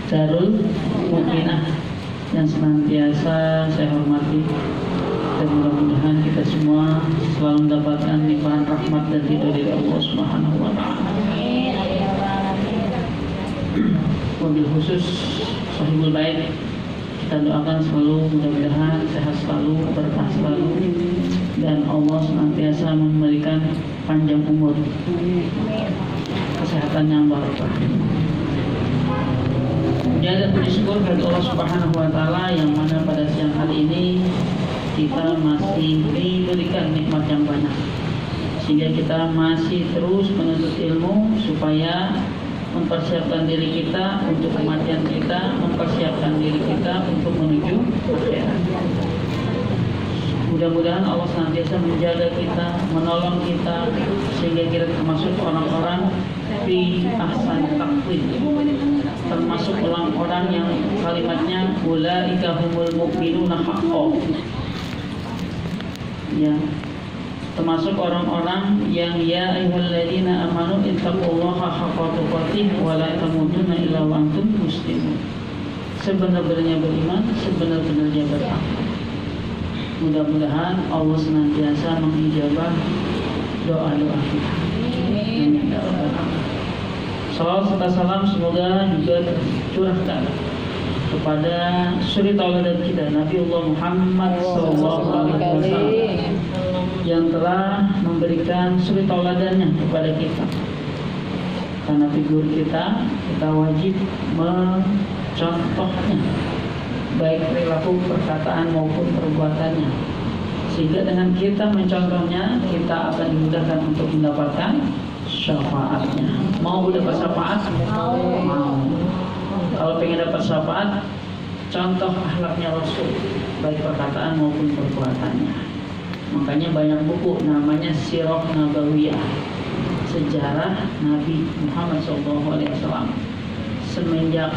Darul Mukminah yang senantiasa saya hormati, dan mudah-mudahan kita semua selalu mendapatkan limpahan rahmat dan ridho dari Allah Subhanahu wa taala. Wabil khusus Sahibul Bait, kita doakan selalu mudah-mudahan sehat selalu, berkah selalu, dan Allah senantiasa memberikan panjang umur, kesehatan yang barokah. Dan puji syukur kepada Allah Subhanahu wa taala yang mana pada siang hari ini kita masih diberikan nikmat yang banyak, sehingga kita masih terus menuntut ilmu supaya mempersiapkan diri kita untuk kematian kita, mempersiapkan diri kita untuk menuju akhirat. Mudah-mudahan Allah senantiasa menjaga kita, menolong kita, sehingga kita termasuk orang-orang fi ahsan taqwim, termasuk orang-orang yang kalimatnya ulaika humul mu'minuna haqqan, ya, termasuk orang-orang yang ya ayyuhalladzina amanu ittaqullaha haqqa tuqatih wa la tamutunna illa wa antum muslimun. Sebenar-benarnya beriman, sebenar-benarnya bertakwa. Mudah-mudahan Allah senantiasa mengijabah doa-doa kita. Amin. Salawat serta salam semoga juga tercurahkan kepada suri tauladan kita Nabiullah Muhammad SAW yang telah memberikan suri tauladannya kepada kita. Karena figur kita wajib mencontohnya, baik perilaku, perkataan maupun perbuatannya, sehingga dengan kita mencontohnya kita akan dimudahkan untuk mendapatkan syafaatnya. Mau dapat syafaat? Mau. Kalau pengen dapat syafaat, contoh akhlaknya Rasul, baik perkataan maupun perbuatannya. Makanya banyak buku namanya Sirah Nabawiyah, sejarah Nabi Muhammad SAW semenjak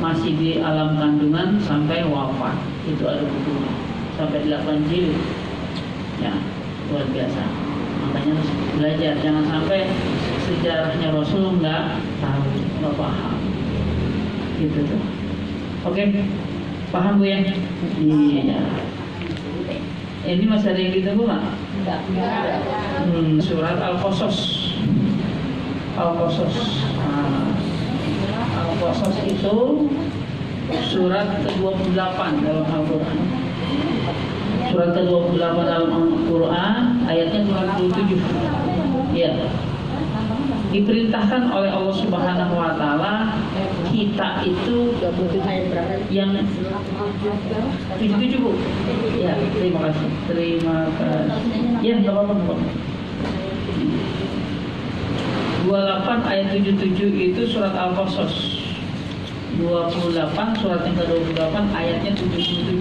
masih di alam kandungan sampai wafat. Itu ada bukunya sampai 8 jilid, ya, luar biasa. Makanya harus belajar, jangan sampai sejarahnya Rasul nggak tahu, nggak paham, gitu tuh. Oke, paham Bu ya? Iya. Ini masih ada yang gitu Bu nggak? Surat Al-Qasas. Al-Qasas. Al-Qasas itu surat ke-28 dalam Al-Quran. Surat ke-28 dalam Al-Quran, ayatnya 27. Ya. Diperintahkan oleh Allah Subhanahu wa taala kita itu yang 77 Bu. Ya, terima kasih. Ya, enggak apa-apa. 28 ayat 77 itu surat Al-Qasas. 28 surat yang ke-28 ayatnya 77.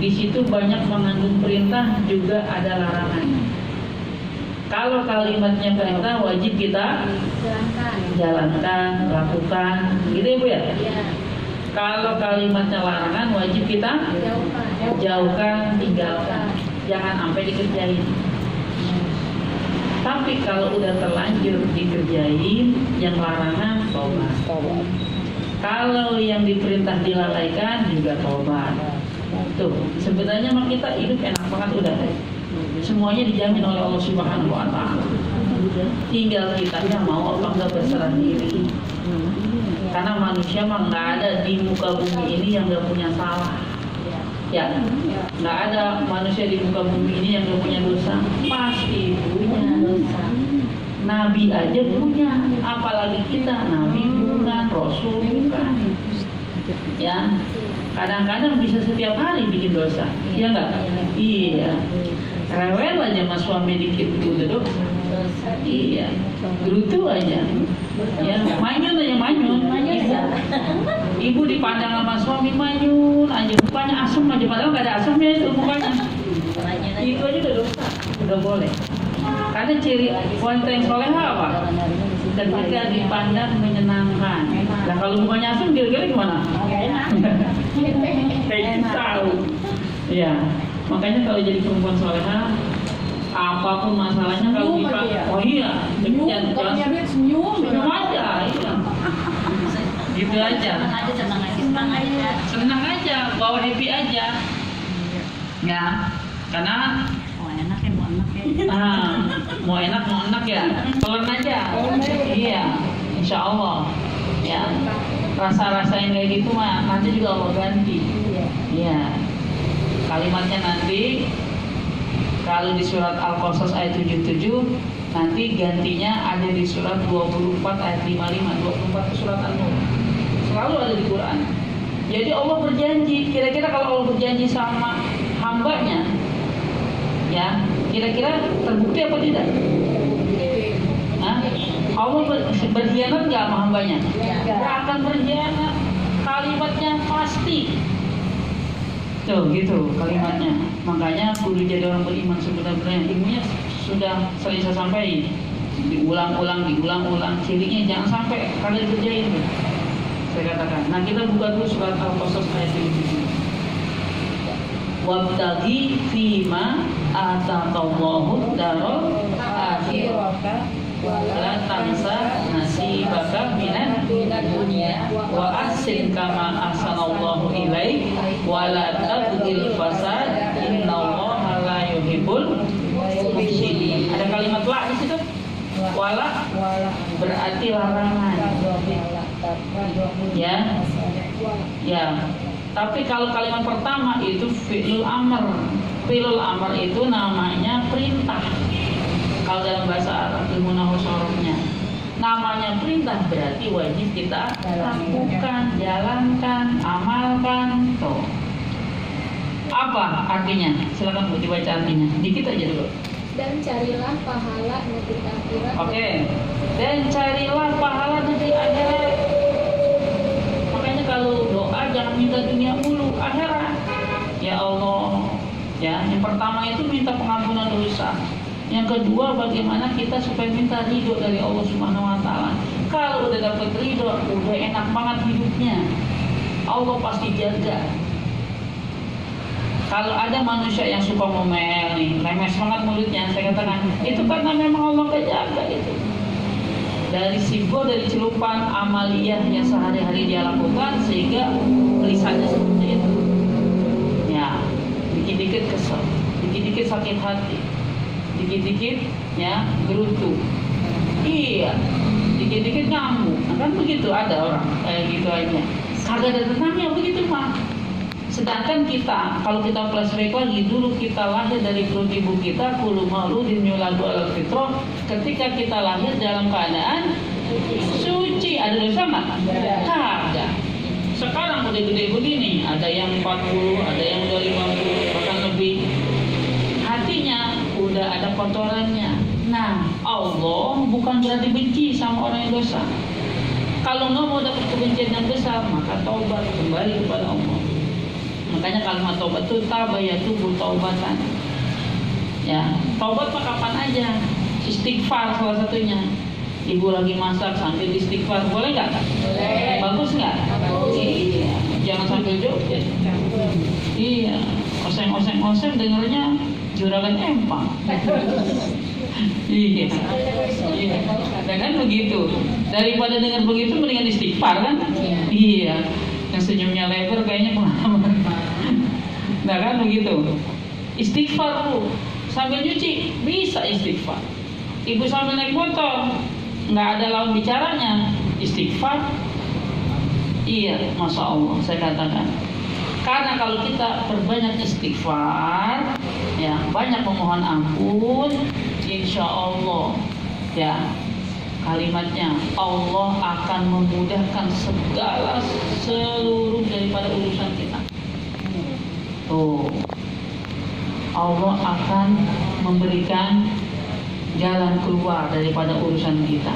Di situ banyak mengandung perintah, juga ada larangan. Kalau kalimatnya perintah wajib kita jalankan, lakukan, gitu ya Bu ya? Kalau kalimatnya larangan wajib kita jauhkan, tinggalkan, jangan sampai dikerjain. Tapi kalau udah terlanjur dikerjain, yang larangan tobat. Kalau yang diperintah dilalaikan juga tobat. Tuh, sebenarnya mah kita hidup enak banget udah. Semuanya dijamin oleh Allah Subhanahu wa taala. Tinggal kitanya mau apa enggak berserah diri. Karena manusia mah nggak ada di muka bumi ini yang nggak punya salah. Ya, nggak ada manusia di muka bumi ini yang nggak punya dosa. Pasti punya dosa. Nabi aja punya, apalagi kita. Nabi bukan, Rasul bukan. Ya, kadang-kadang bisa setiap hari bikin dosa. Iya nggak? Iya. Rewel aja mas suami dikit udah dosa. Iya. Gerutu aja. Ya, manyun aja manyun. Ibu dipandang sama suami manyun aja, mukanya asem aja, padahal nggak ada asemnya itu mukanya. Itu aja udah dosa, udah boleh. Karena ciri wanita yang soleha apa? Ketika dipandang menyenangkan. Nah kalau mukanya asem kira-kira gimana? Kayak tahu. Ya, makanya kalau jadi perempuan soleha, apapun masalahnya kalau dipandang, oh iya, jangan senyum aja, iya. gitu aja. Senang aja, bawa happy aja. Ya, karena mau enak ya, telan aja. Iya, insya Allah. Ya, rasa-rasa yang kayak gitu mah nanti juga Allah ganti. Iya, kalimatnya nanti kalau di surat Al-Qasas ayat 77, nanti gantinya ada di surat 24 ayat 55, 24 ke surat An-Nur. Selalu ada di Quran. Jadi Allah berjanji, kira-kira kalau Allah berjanji sama hambanya, ya, kira-kira terbukti apa tidak? Hah? Allah berkhianat nggak sama hambanya? Nggak akan berkhianat. Kalimatnya pasti. Tuh gitu kalimatnya. Makanya kudu jadi orang beriman sebenarnya. Ilmunya sudah sering saya sampaikan. Diulang-ulang. Cirinya jangan sampai kalian kerjain. Saya katakan. Nah kita buka dulu surat Al-Qasas ayat 7. Wabtaghi fima ataqallahu darul akhirah la tansa nasibaka minad dunya wa ahsin kama ahsanallahu ilaik wa la tabghil fasad innallaha la yuhibbul mufsidin. Ada kalimat la di situ. Wala berarti larangan. Ya. Tapi kalau kalimat pertama itu fi'lul amr. Fi'lul amr itu namanya perintah. Kalau dalam bahasa Arab ilmu nahwu sharafnya, namanya perintah berarti wajib kita lakukan, jalankan, amalkan. Tuh. Apa artinya? Silakan Bu dibaca artinya. Dikit aja dulu. Dan carilah pahala negeri akhirat. Oke. Dan carilah pahala negeri akhirat. Makanya kalau doa jangan minta dunia mulu, akhirat. Ya Allah. Ya, yang pertama itu minta pengampunan dosa. Yang kedua, bagaimana kita supaya minta ridho dari Allah Subhanahu wa taala. Kalau udah dapat ridho, udah enak banget hidupnya. Allah pasti jaga. Kalau ada manusia yang suka ngomel nih, lemes banget mulutnya, saya katakan, itu karena memang Allah gak jaga itu. Dari simbol, dari celupan amaliyah yang sehari-hari dia lakukan, sehingga lisannya seperti itu. Ya, dikit-dikit kesel, dikit-dikit sakit hati, dikit-dikit ya gerutu. Iya, dikit-dikit ngamuk. Nah, kan begitu ada orang kayak gitu aja. Kagak ada tenangnya begitu mah. Sedangkan kita, kalau kita flashback lagi, dulu kita lahir dari perut ibu kita, kullu mauludin yuladu alal fitrah. Ketika kita lahir dalam keadaan suci, ada dosa nggak? Kagak. Sekarang udah gede begini, ada yang 40, ada yang udah 50, bahkan lebih. Hatinya udah ada kotorannya. Nah, Allah bukan berarti benci sama orang yang dosa. Kalau nggak mau dapat kebencian yang besar, maka taubat kembali kepada Allah. Makanya kalimat taubat itu tabayatubu taubatan. Ya, taubat mah kapan aja. Istighfar salah satunya. Ibu lagi masak sambil istighfar, boleh nggak? Boleh. Bagus nggak? Bagus. Iya. Jangan sambil joget. Iya. Oseng dengarnya juragan empang. Iya. Iya. Dengan begitu. Daripada dengan begitu mendingan istighfar kan? Iya. Yang senyumnya lebar kayaknya pengalaman. Nah kan begitu. Istighfar tuh sambil nyuci bisa istighfar. Ibu sambil naik motor nggak ada lawan bicaranya, istighfar. Iya, masya Allah saya katakan. Karena kalau kita perbanyak istighfar, ya banyak memohon ampun, insya Allah ya kalimatnya Allah akan memudahkan segala seluruh daripada urusan kita. Tuh, Allah akan memberikan jalan keluar daripada urusan kita.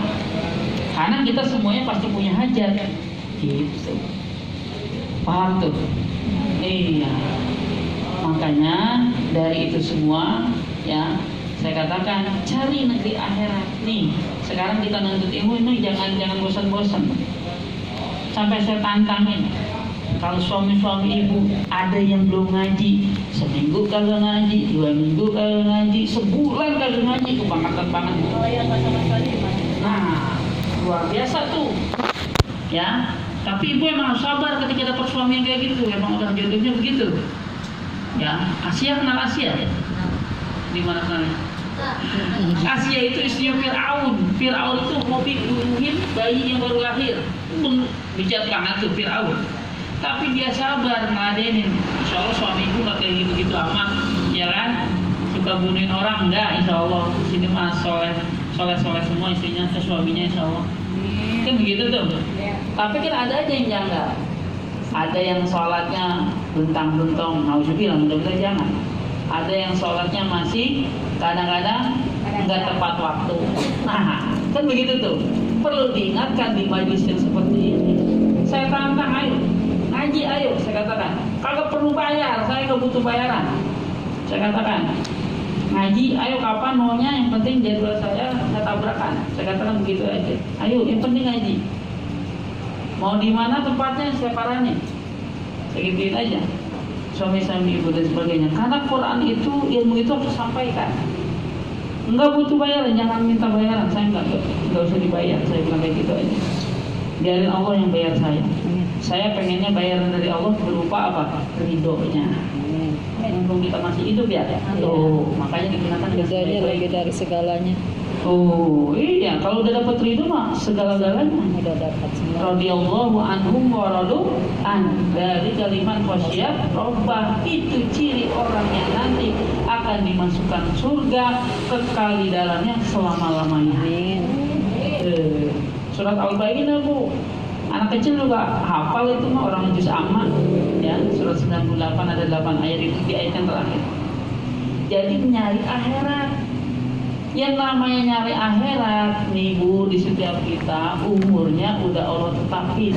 Karena kita semuanya pasti punya hajat, gitu. Paham tuh? Iya. Makanya dari itu semua, ya. Saya katakan cari negeri akhirat nih. Sekarang kita nuntut ilmu ini jangan bosan-bosan. Sampai saya tantangin. Kalau suami-suami ibu ada yang belum ngaji, seminggu kagak ngaji, 2 minggu kagak ngaji, sebulan kagak ngaji, kebangetan banget. Oh ya, pas sama sekali. Nah, luar biasa tuh. Ya, tapi ibu emang harus sabar ketika dapat suami yang kayak gitu. Emang udah jodohnya begitu. Ya, Asia kenal Asia ya? Di mana kenalnya? Asia itu istrinya Fir'aun. Fir'aun itu hobi bunuhin bayi yang baru lahir. Bejat banget tuh Fir'aun. Tapi dia sabar ngeladenin. Insya Allah suami ibu nggak kayak gitu-gitu amat, ya kan? Suka bunuhin orang enggak? Insya Allah. Di sini mah soleh semua istrinya, suaminya Insya Allah. Kan begitu tuh. Tapi kan ada aja yang janggal. Ada yang sholatnya bentang-bentong, nauzubillah, mudah-mudahan jangan. Ada yang sholatnya masih kadang-kadang nggak tepat waktu. Nah, kan begitu tuh. Perlu diingatkan di majelis yang seperti ini. Saya tantang, ayo ngaji, ayo. Saya katakan, kagak perlu bayar, saya nggak butuh bayaran. Saya katakan, ngaji, ayo kapan maunya, yang penting jadwal saya tabrakan. Saya katakan begitu aja. Ayo, yang penting ngaji. Mau di mana tempatnya, saya paranin. Saya gituin aja. Suami-suami ibu dan sebagainya. Karena Quran itu, ilmu itu harus disampaikan. Enggak butuh bayaran, jangan minta bayaran. Saya enggak usah dibayar. Saya bilang kayak gitu aja. Biarin Allah yang bayar saya. Saya pengennya bayaran dari Allah berupa apa? Ridhonya. Mumpung kita masih hidup ya. Tuh, makanya digunakan Ridhonya lebih dari segalanya. Oh iya, kalau udah dapat ridho mah segala-galanya. Udah dapat semua. Radhiyallahu anhum wa radu an. Dari kalimat khasyat Rabbah, itu ciri orang yang nanti akan dimasukkan surga, kekal di dalamnya selama-lamanya. Amin. Surat Al-Baqarah Bu. Anak kecil juga hafal itu mah, orang juz amma ya. Surat 98 ada 8 ayat itu di ayat yang terakhir. Jadi nyari akhirat. Yang namanya nyari akhirat nih Bu, di setiap kita umurnya udah Allah tetapin,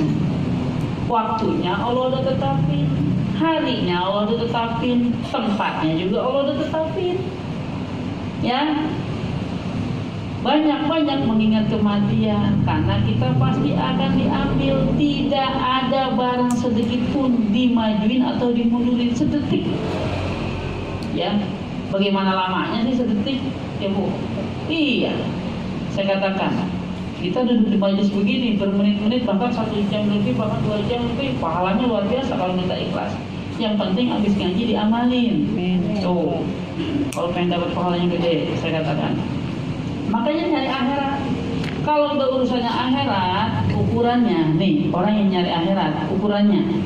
waktunya Allah udah tetapin, harinya Allah udah tetapin, tempatnya juga Allah udah tetapin. Ya, banyak-banyak mengingat kematian, karena kita pasti akan diambil. Tidak ada barang sedikit pun dimajuin atau dimundurin sedetik. Ya, bagaimana lamanya sih sedetik? Ya Bu, iya. Saya katakan, kita duduk di majelis begini bermenit-menit, bahkan 1 jam lebih, bahkan 2 jam lebih, pahalanya luar biasa kalau kita ikhlas. Yang penting habis ngaji diamalin. Tuh, kalau pengen dapat pahalanya gede, saya katakan. Makanya nyari akhirat. Kalau udah urusannya akhirat, ukurannya nih, orang yang nyari akhirat, ukurannya,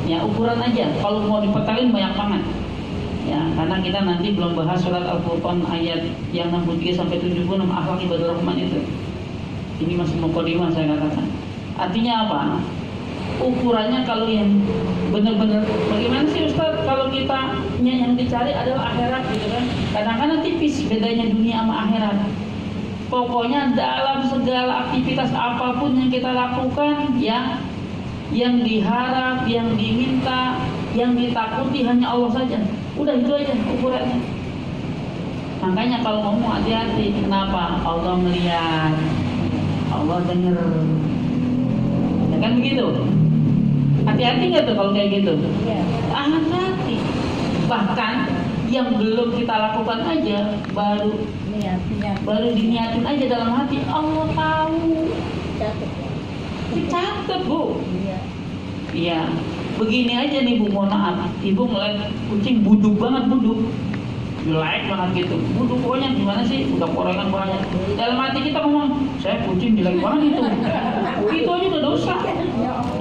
ya ukuran aja. Kalau mau dipetalin banyak banget. Ya, karena kita nanti belum bahas surat Al-Furqan ayat yang 63 sampai 76 akhlak ibadur rahman itu. Ini masih mukadimah saya katakan. Artinya apa? Ukurannya kalau yang benar-benar bagaimana sih Ustaz kalau kita yang dicari adalah akhirat gitu kan? Kadang-kadang tipis bedanya dunia sama akhirat. Pokoknya dalam segala aktivitas apapun yang kita lakukan, ya, yang diharap, yang diminta, yang ditakuti hanya Allah saja. Udah itu aja ukurannya. Makanya kalau ngomong hati-hati. Kenapa? Allah melihat, Allah dengar. Ya kan begitu? Hati-hati nggak tuh kalau kayak gitu? Hati-hati. Bahkan yang belum kita lakukan aja baru diniatin aja dalam hati, Allah tahu. Dicatat Bu. Iya. Begini aja nih Bu, mohon maaf. Ibu ngeliat kucing buduk banget, jelek banget gitu. Buduk pokoknya gimana sih? Udah korengan banyak. Dalam hati kita ngomong, saya kucing jelek banget itu. Itu aja udah dosa.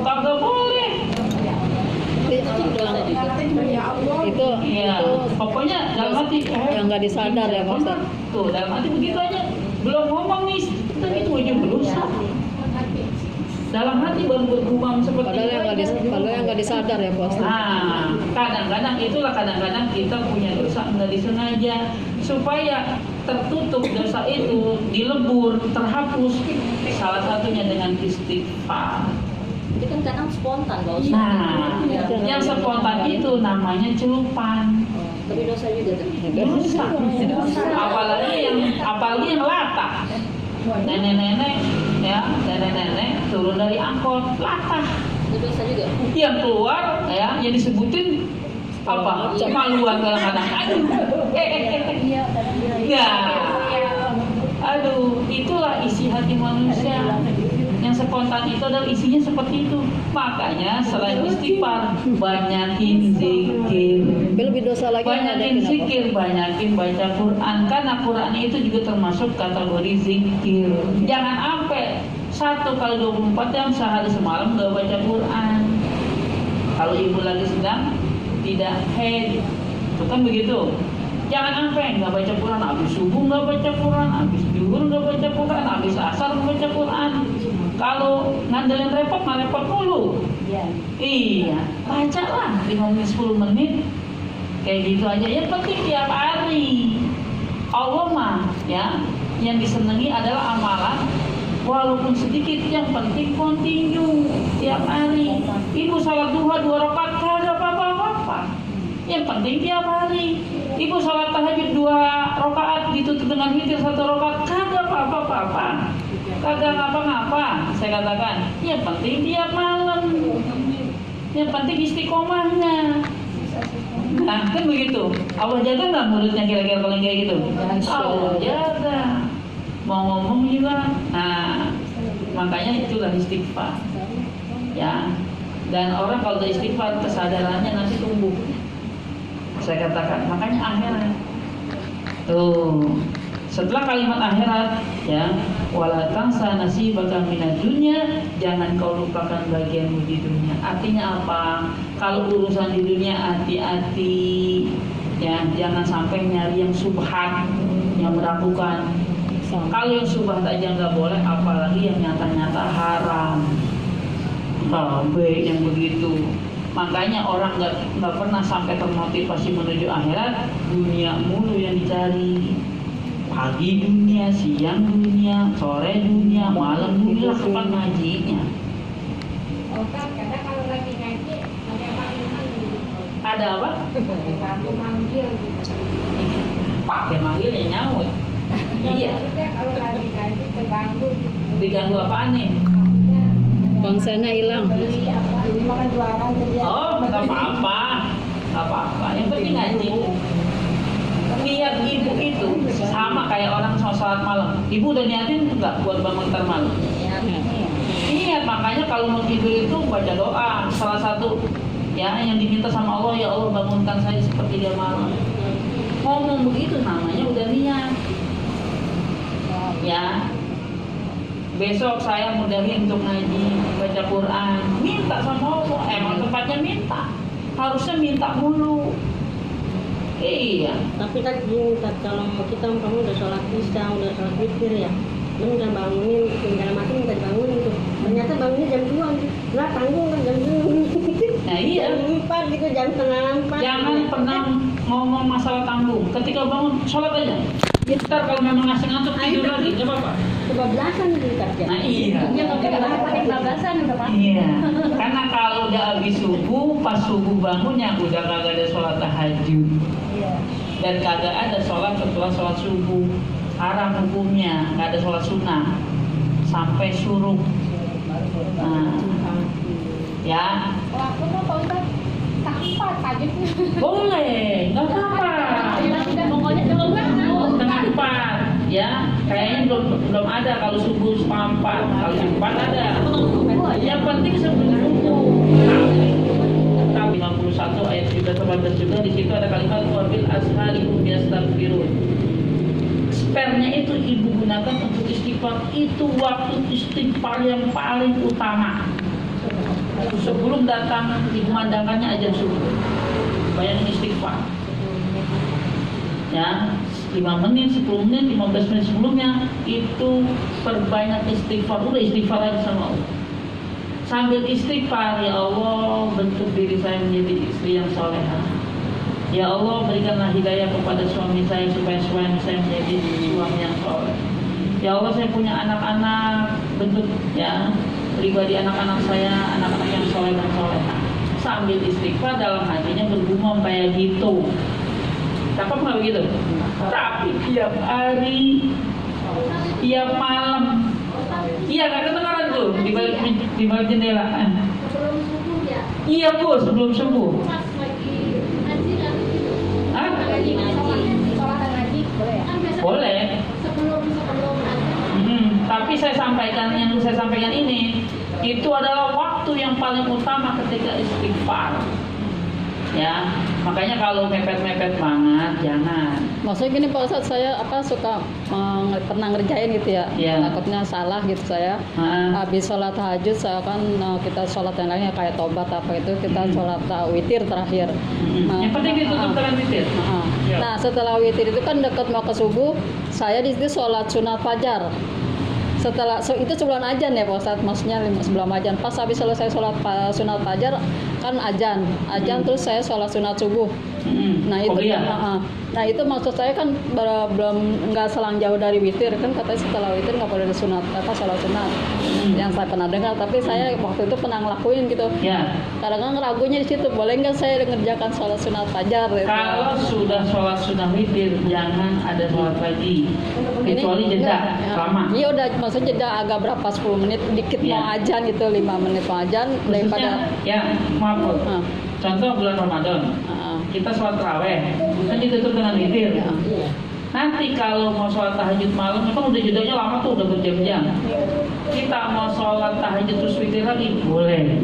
Kagak boleh. Itu Iya. Pokoknya dalam hati yang nggak disadar ya Pak Ustaz. Tuh, dalam hati begitu aja. Belum ngomong nih, itu aja berdosa. Dalam hati baru bergumam seperti Padahal yang nggak disadar ya Pak Ustaz. Nah, kadang-kadang kita punya dosa nggak disengaja, supaya tertutup dosa itu, dilebur, terhapus. Salah satunya dengan istighfar. Itu kan kadang spontan Pak Ustaz. Nah, yang spontan itu namanya celupan. Tapi dosa juga tuh. Dosa. Apalagi yang latah. Nenek-nenek turun dari angkot, latah. Itu dosa juga. Yang keluar ya, yang disebutin apa? Kemaluan kadang-kadang. Aduh, itulah isi hati manusia. Yang Yang spontan itu adalah isinya seperti itu. Makanya selain istighfar, banyakin zikir. Lebih dosa lagi. Banyakin zikir, banyakin baca Quran. Karena Quran itu juga termasuk kategori zikir. Jangan sampai 1 kali 24 jam sehari semalam gak baca Quran. Kalau ibu lagi sedang tidak haid, itu kan begitu. Jangan sampai nggak baca Quran, habis subuh nggak baca Quran, habis zuhur nggak baca Quran, habis asar nggak baca Quran. Kalau ngandelin repot, nggak repot mulu. Iya, bacalah 5 menit 10 menit, kayak gitu aja. Yang penting tiap hari. Allah mah ya, yang disenangi adalah amalan walaupun sedikit, yang penting continue tiap hari. Ibu salat duha 2 rakaat kagak apa-apa. Yang penting tiap hari. Ibu salat tahajud 2 rakaat ditutup dengan witir 1 rakaat kagak apa-apa. Kagak ngapa-ngapa. Saya katakan, yang penting tiap malam. Yang penting istiqomahnya. Nah, kan begitu. Allah jaga nggak mulutnya kira-kira kalau kayak gitu? Allah jaga. Mau ngomong juga. Nah, makanya itulah istighfar. Ya. Dan orang kalau udah istighfar, kesadarannya nanti tumbuh. Saya katakan, makanya akhirat. Tuh. Setelah kalimat akhirat, ya, wala tansa nasibaka minad dunya, jangan kau lupakan bagianmu di dunia. Artinya apa? Kalau urusan di dunia hati-hati, ya, jangan sampai nyari yang subhat, yang meragukan. Kalau yang subhat aja nggak boleh, apalagi yang nyata-nyata haram. Baik yang begitu. Makanya orang nggak pernah sampai termotivasi menuju akhirat, dunia mulu yang dicari. Pagi dunia, siang dunia, sore dunia, malam dunia, kapan ngajinya? Oh kan, kadang kalau lagi ngaji ada manggil-manggil. Ada apa? Ada manggil gitu. Pakai manggil ya nyaut. Iya. Maksudnya kalau lagi ngaji terganggu gitu. Diganggu apaan nih? Konsennya hilang. Beli apa? Makan jualan jadi. Oh, nggak apa-apa. Yang penting ngaji. Niat ibu itu sama kayak orang sholat malam. Ibu udah niatin nggak buat bangun ntar malam? Niat, makanya kalau mau tidur itu baca doa. Salah satu ya yang diminta sama Allah, ya Allah bangunkan saya seperti dia malam. Ngomong begitu namanya udah niat. Ya. Besok saya mudahin untuk ngaji, baca Quran, minta sama Allah. Emang tempatnya minta, harusnya minta mulu. Iya. Tapi kan gini, kalau kita umpama udah sholat isya, udah sholat witir ya, lu udah bangunin, segala macam minta dibangunin tuh. Ternyata bangunnya jam 2 gitu. Lah tanggung kan jam 2. Nah iya. Jam 4 gitu, jam setengah 4. Jangan pernah ngomong masalah tanggung. Ketika bangun, sholat aja. Ntar kalau memang ngasih ngantuk tidur lagi, nggak apa-apa. Kebablasan gitu kerja. Nah iya. Ya kalau kita pakai kebablasan udah pasti. Iya. Karena kalau udah habis subuh, pas subuh bangunnya udah kagak ada sholat tahajud. Iya. Dan kagak ada sholat setelah sholat subuh. Haram hukumnya, nggak ada sholat sunnah sampai syuruk. Nah, ya. Kalau aku tuh Pak Ustaz tanpa tajuknya. Boleh, nggak apa-apa. Pokoknya sebelum Setengah 4, ya. Kayaknya belum ada kalau subuh setengah 4. Kalau jam 4 ada. Yang penting sebelum subuh. Tapi 51 ayat 18 juga di situ ada kalimat wabil ashari hum yastaghfirun. Spernya itu ibu gunakan untuk istighfar. Itu waktu istighfar yang paling utama. Sebelum datang dikumandangkannya azan subuh. Bayangin istighfar. Ya, 5 menit, 10 menit, 15 menit sebelumnya itu perbanyak istighfar. Udah istighfar aja sama Allah. Sambil istighfar, ya Allah bentuk diri saya menjadi istri yang soleha. Ya Allah berikanlah hidayah kepada suami saya supaya suami saya menjadi suami yang soleh. Ya Allah saya punya anak-anak, bentuk ya pribadi anak-anak saya, anak-anak yang soleh dan soleha. Sambil istighfar dalam hatinya bergumam kayak gitu. Cakep nggak begitu? Tapi tiap hari, tiap malam, iya nggak kedengaran tuh di balik jendela. sebelum subuh ya. Iya bu, sebelum subuh. Pas lagi ngaji kan. Hah? Lagi sholat dan ngaji boleh ya? Kan biasanya Boleh. sebelum ngaji. Tapi Tapi yang saya sampaikan ini itu adalah waktu yang paling utama ketika istighfar. Ya, makanya kalau mepet-mepet banget jangan. Maksudnya gini Pak Ustadz, saya suka pernah ngerjain gitu ya. Iya. Takutnya salah gitu saya. Habis sholat tahajud saya kan kita sholat yang lainnya kayak tobat apa itu kita sholat witir terakhir. Yang penting ditutup dengan witir. Iya. Nah setelah witir itu kan dekat mau ke subuh, saya di situ sholat sunat fajar. Setelah itu sebelum ajan ya Pak Ustadz, maksudnya sebelum ajan. Pas habis selesai sholat sunat fajar kan ajan terus saya sholat sunat subuh. Nah itu nah itu maksud saya kan belum nggak selang jauh dari witir kan, katanya setelah witir nggak boleh sunat sholat sunat. Yang saya pernah dengar, tapi saya waktu itu pernah ngelakuin gitu. Kadang-kadang ragunya di situ, boleh nggak saya ngerjakan sholat sunat fajar gitu. Kalau sudah sholat sunat witir jangan ada sholat lagi kecuali jeda lama. Iya udah, maksudnya jeda agak berapa 10 menit dikit mau ajan gitu, 5 menit mau ajan daripada maaf contoh bulan Ramadan kita sholat taraweh kan ditutup dengan witir. Nanti kalau mau sholat tahajud malam memang udah jedanya lama tuh, udah berjam-jam. Kita mau sholat tahajud terus witir lagi boleh.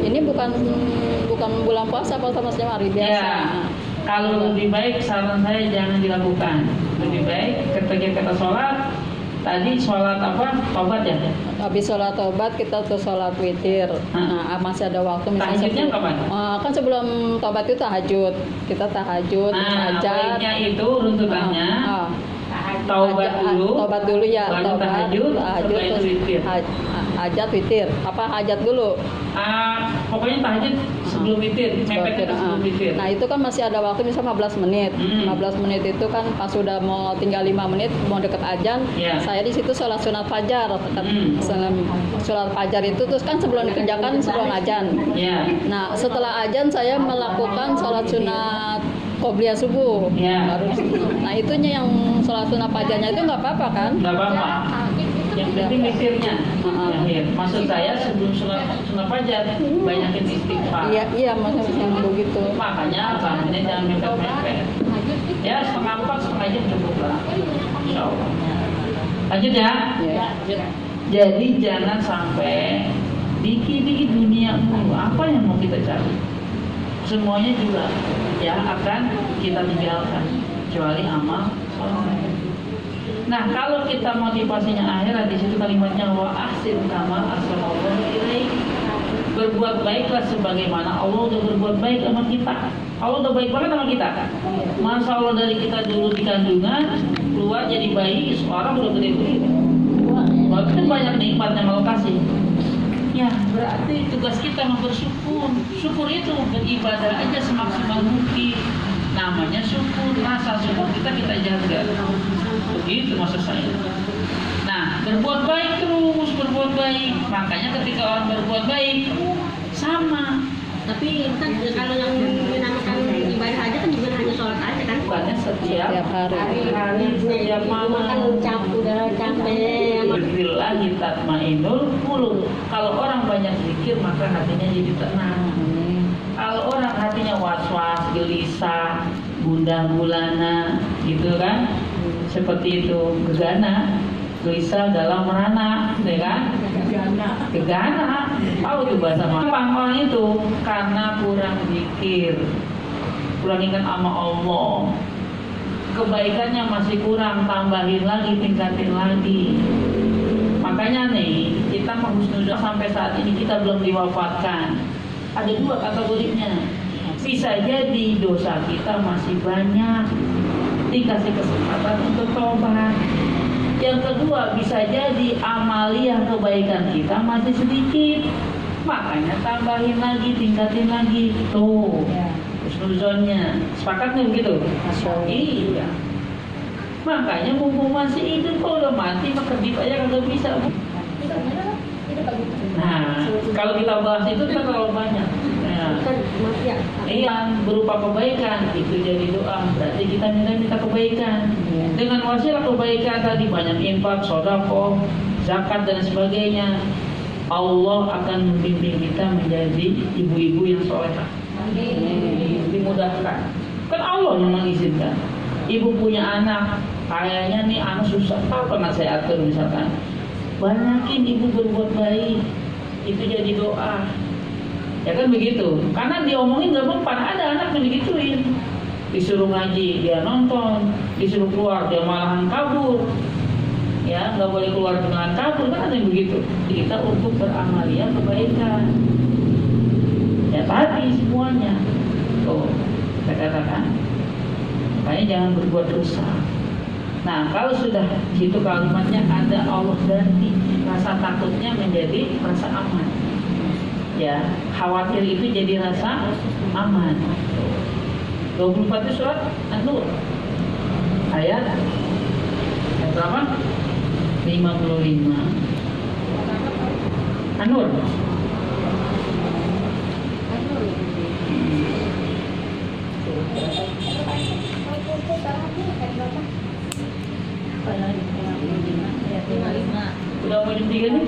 Ini bukan bulan puasa apa sama hari biasa. Kalau lebih baik saran saya jangan dilakukan. Lebih baik ketika kita sholat tadi sholat tobat ya. Habis sholat tobat kita tuh sholat witir. Nah, masih ada waktu misalnya. Tahajudnya kapan? Kan sebelum tobat itu tahajud. Kita tahajud, baiknya itu runtutannya. Tobat dulu ya. Baru tahajud terus witir. Hajat witir. Apa hajat dulu? Pokoknya tahajud sebelum witir, mepet itu sebelum witir. Nah itu kan masih ada waktu misalnya 15 menit. 15 menit itu kan pas sudah mau tinggal 5 menit mau deket ajan, saya di situ sholat sunat fajar. Sholat fajar itu terus kan sebelum dikerjakan sebelum ajan. Nah setelah ajan saya melakukan sholat sunat qobliyah subuh. Baru. Nah itunya yang sholat sunat fajarnya itu nggak apa-apa kan? Nggak apa-apa. Yang penting witirnya. Maksud saya sebelum sunat fajar banyakin istighfar. Iya maksudnya begitu. Makanya bangunnya jangan mepet-mepet. Ya 3:30 setengah jam cukup lah. Insyaallah. Lanjut ya. Jadi jangan sampai dikit-dikit dunia mulu. Apa yang mau kita cari? Semuanya juga akan kita tinggalkan kecuali amal soleh. Nah kalau kita motivasinya akhirat, di situ kalimatnya wa ahsin kama ahsanallahu ilaik. Berbuat baiklah sebagaimana Allah udah berbuat baik sama kita. Allah udah baik banget sama kita. Masya Allah, dari kita dulu di kandungan keluar jadi bayi, sekarang udah gede begitu. Berarti banyak nikmat yang Allah kasih. Ya berarti tugas kita bersyukur. Syukur itu beribadah aja semaksimal mungkin. Namanya syukur, rasa syukur kita jaga. Begitu maksud saya. Nah, berbuat baik terus, berbuat baik. Makanya ketika orang berbuat baik sama. Tapi kan kalau yang menamakan ibadah aja kan bukan hanya sholat aja kan? Bukannya setiap hari, setiap malam. Kan udah capek. Billahi tatmainul qulub. Kalau orang banyak zikir maka hatinya jadi tenang. Kalau orang hatinya was-was, gelisah, gundah gulana, gitu kan? Seperti itu, gegana, gelisah dalam merana, ya kan? Gegana. Tahu tuh bahasa orang itu karena kurang zikir, kurang ingat sama Allah. Kebaikannya masih kurang, tambahin lagi, tingkatin lagi. Makanya nih, kita husnuzon sampai saat ini kita belum diwafatkan. Ada 2 kategorinya. Bisa jadi dosa kita masih banyak, dikasih kesempatan untuk tobat. Yang kedua, bisa jadi amaliyah kebaikan kita masih sedikit, makanya tambahin lagi, tingkatin lagi. Tuh husnuzonnya. Sepakat nih begitu? Iya. Makanya mumpung masih hidup, kalau udah mati maka kedip aja kagak bisa. Nah, kalau kita bahas itu kita terlalu banyak. Berupa kebaikan itu jadi doa. Berarti kita minta kebaikan. Dengan wasilah kebaikan tadi banyak infak, sedekah, zakat dan sebagainya. Allah akan membimbing kita menjadi ibu-ibu yang solehah. Dimudahkan. Kan Allah yang mengizinkan. Ibu punya anak, kayaknya nih anak susah, tak pernah saya atur misalkan. banyakin ibu berbuat baik, itu jadi doa. Ya kan begitu, karena diomongin nggak mempan, ada anak yang digituin, disuruh ngaji dia nonton, disuruh keluar dia malahan kabur, ya nggak boleh keluar dengan kabur, kan ada yang begitu. Kita untuk beramalia kebaikan, ya tadi semuanya, tuh saya katakan, makanya jangan berbuat dosa. Nah kalau sudah gitu kalimatnya ada Allah ganti rasa takutnya menjadi rasa aman. Ya, khawatir itu jadi rasa aman. 24 itu surat An-Nur ayat berapa? 55. An-Nur. Udah mau jam 3 nih?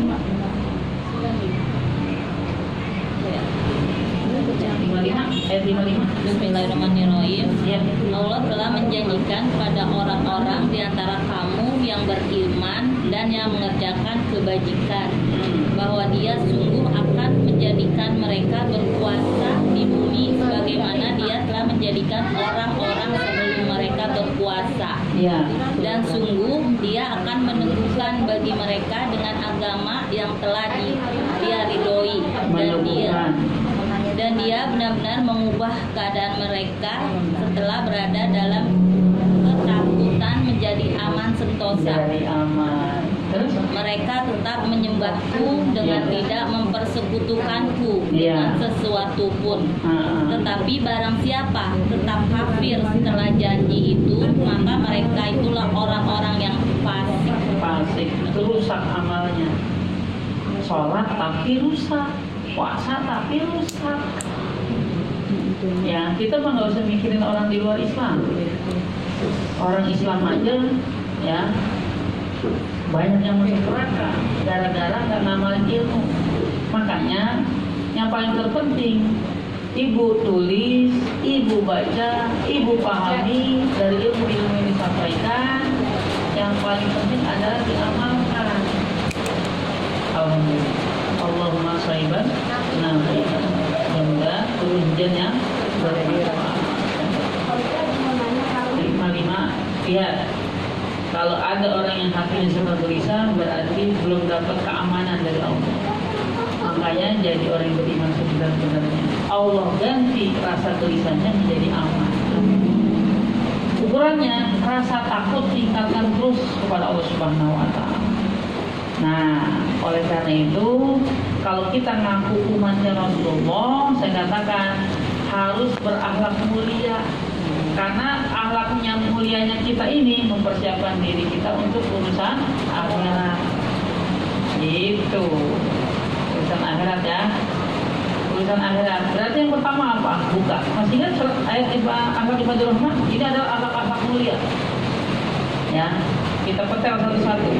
55, ayat 55. Bismillahirrahmanirrahim. Ya. Allah telah menjanjikan kepada orang-orang di antara kamu yang beriman dan yang mengerjakan kebajikan bahwa Dia sungguh akan menjadikan mereka berkuasa di bumi sebagaimana Dia telah menjadikan orang-orang sebelum mereka berkuasa. Ya. Dan sungguh Dia akan meneguhkan bagi mereka dengan agama yang telah Dia ridhoi, dan Dia benar-benar mengubah keadaan mereka setelah berada dalam ketakutan menjadi aman sentosa. Jadi aman. Terus? Mereka tetap menyembahku dengan tidak mempersekutukanku dengan sesuatu pun. Tetapi barang siapa tetap kafir setelah janji itu, maka mereka itulah orang-orang yang fasik. Fasik itu rusak amalnya. Sholat tapi rusak, puasa tapi rusak. Ya kita mah nggak usah mikirin orang di luar Islam. Orang Islam aja ya banyak yang masuk neraka gara-gara nggak ngamalin ilmu. Makanya yang paling terpenting ibu tulis, ibu baca, ibu pahami dari ilmu-ilmu yang disampaikan. Yang paling penting adalah diamalkan. Alhamdulillah. Allahumma shaiban nafi'an. Semoga turun hujan yang bermanfaat. 55. Lihat, kalau ada orang yang hatinya suka gelisah, berarti belum dapat keamanan dari Allah. Makanya jadi orang yang beriman sebenar-benarnya. Allah ganti rasa gelisahnya menjadi aman. Ukurannya rasa takut tingkatkan terus kepada Allah Subhanahu wa Ta'ala. Nah, oleh karena itu, kalau kita ngaku umatnya Rasulullah, saya katakan harus berakhlak mulia. Karena akhlaknya mulianya kita ini mempersiapkan diri kita untuk urusan akhirat. Gitu. Urusan akhirat ya. Urusan akhirat. Berarti yang pertama apa? Buka. Masih ingat surat ayat akhlak ibadur rahman? Ini adalah akhlak-akhlak mulia. Ya. Kita petel satu-satu.